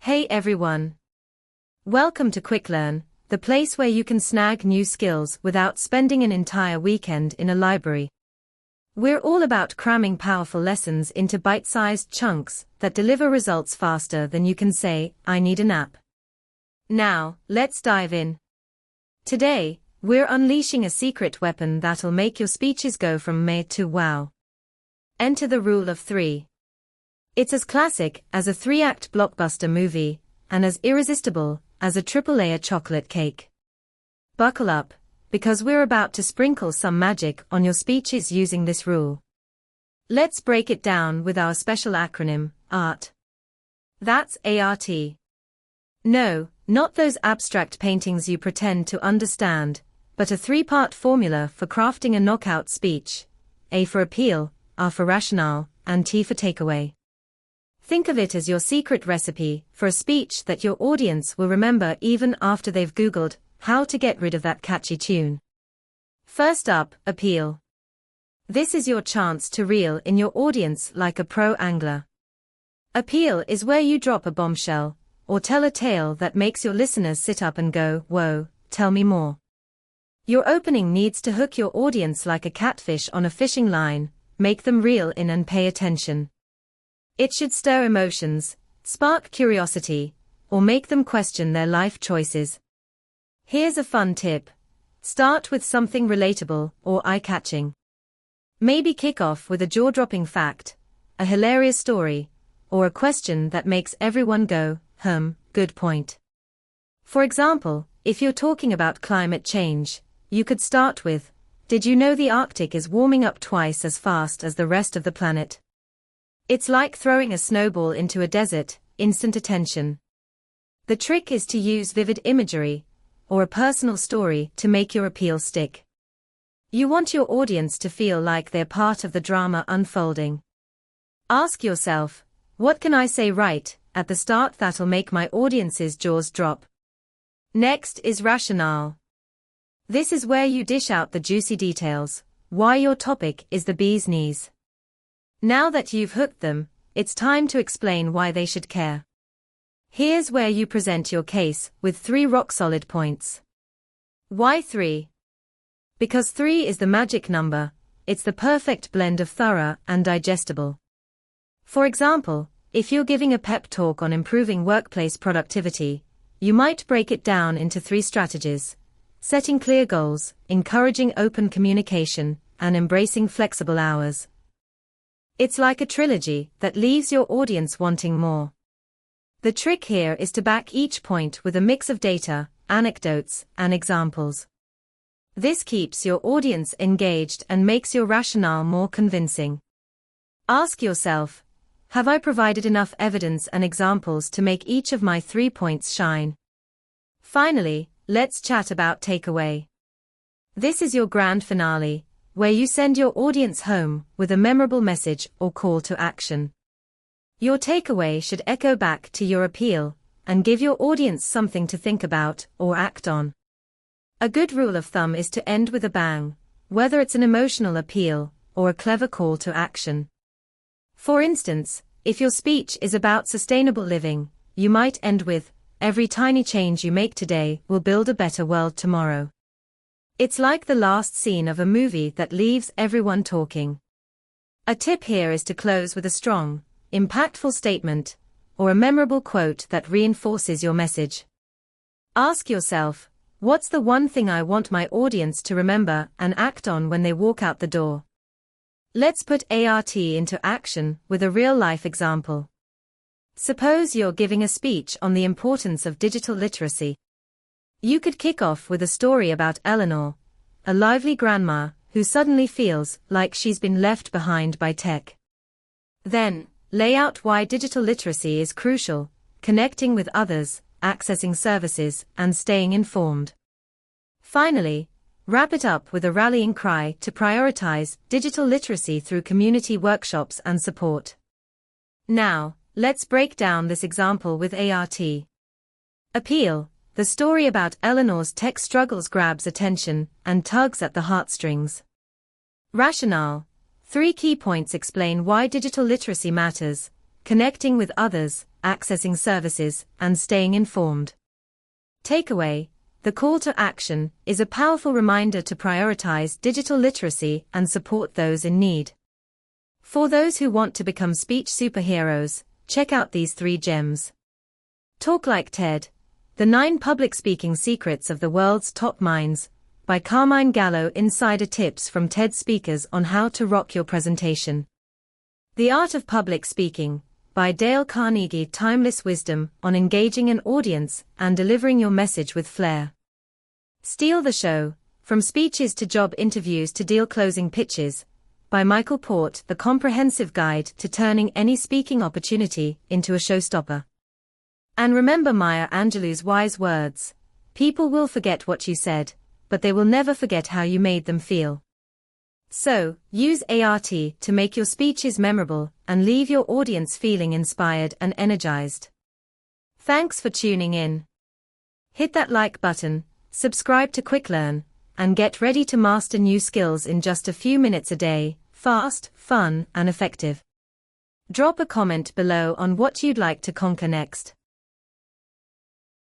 Hey everyone! Welcome to QuickLearn, the place where you can snag new skills without spending an entire weekend in a library. We're all about cramming powerful lessons into bite-sized chunks that deliver results faster than you can say, "I need a nap." Now, let's dive in. Today, we're unleashing a secret weapon that'll make your speeches go from meh to wow. Enter the rule of three. It's as classic as a three-act blockbuster movie, and as irresistible as a triple-layer chocolate cake. Buckle up, because we're about to sprinkle some magic on your speeches using this rule. Let's break it down with our special acronym, ART. That's ART. No, not those abstract paintings you pretend to understand, but a three-part formula for crafting a knockout speech. A for appeal, R for rationale, and T for takeaway. Think of it as your secret recipe for a speech that your audience will remember even after they've Googled how to get rid of that catchy tune. First up, appeal. This is your chance to reel in your audience like a pro angler. Appeal is where you drop a bombshell, or tell a tale that makes your listeners sit up and go, "Whoa, tell me more." Your opening needs to hook your audience like a catfish on a fishing line, make them reel in and pay attention. It should stir emotions, spark curiosity, or make them question their life choices. Here's a fun tip. Start with something relatable or eye-catching. Maybe kick off with a jaw-dropping fact, a hilarious story, or a question that makes everyone go, good point. For example, if you're talking about climate change, you could start with, "Did you know the Arctic is warming up twice as fast as the rest of the planet?" It's like throwing a snowball into a desert, instant attention. The trick is to use vivid imagery, or a personal story to make your appeal stick. You want your audience to feel like they're part of the drama unfolding. Ask yourself, what can I say right at the start that'll make my audience's jaws drop? Next is rationale. This is where you dish out the juicy details, why your topic is the bee's knees. Now that you've hooked them, it's time to explain why they should care. Here's where you present your case with 3 rock-solid points. Why 3? Because 3 is the magic number, it's the perfect blend of thorough and digestible. For example, if you're giving a pep talk on improving workplace productivity, you might break it down into 3 strategies: setting clear goals, encouraging open communication, and embracing flexible hours. It's like a trilogy that leaves your audience wanting more. The trick here is to back each point with a mix of data, anecdotes, and examples. This keeps your audience engaged and makes your rationale more convincing. Ask yourself, have I provided enough evidence and examples to make each of my 3 points shine? Finally, let's chat about takeaway. This is your grand finale, where you send your audience home with a memorable message or call to action. Your takeaway should echo back to your appeal and give your audience something to think about or act on. A good rule of thumb is to end with a bang, whether it's an emotional appeal or a clever call to action. For instance, if your speech is about sustainable living, you might end with, "Every tiny change you make today will build a better world tomorrow." It's like the last scene of a movie that leaves everyone talking. A tip here is to close with a strong, impactful statement, or a memorable quote that reinforces your message. Ask yourself, what's the one thing I want my audience to remember and act on when they walk out the door? Let's put ART into action with a real-life example. Suppose you're giving a speech on the importance of digital literacy. You could kick off with a story about Eleanor, a lively grandma who suddenly feels like she's been left behind by tech. Then, lay out why digital literacy is crucial: connecting with others, accessing services, and staying informed. Finally, wrap it up with a rallying cry to prioritize digital literacy through community workshops and support. Now, let's break down this example with ART. Appeal. The story about Eleanor's tech struggles grabs attention and tugs at the heartstrings. Rationale. 3 key points explain why digital literacy matters: connecting with others, accessing services, and staying informed. Takeaway: the call to action is a powerful reminder to prioritize digital literacy and support those in need. For those who want to become speech superheroes, check out these 3 gems. Talk Like TED: The 9 Public Speaking Secrets of the World's Top Minds, by Carmine Gallo. Insider tips from TED speakers on how to rock your presentation. The Art of Public Speaking, by Dale Carnegie. Timeless wisdom on engaging an audience and delivering your message with flair. Steal the Show: From Speeches to Job Interviews to Deal Closing Pitches, by Michael Port. The comprehensive guide to turning any speaking opportunity into a showstopper. And remember Maya Angelou's wise words: people will forget what you said, but they will never forget how you made them feel. So, use ART to make your speeches memorable and leave your audience feeling inspired and energized. Thanks for tuning in. Hit that like button, subscribe to QuickLearn, and get ready to master new skills in just a few minutes a day, fast, fun, and effective. Drop a comment below on what you'd like to conquer next.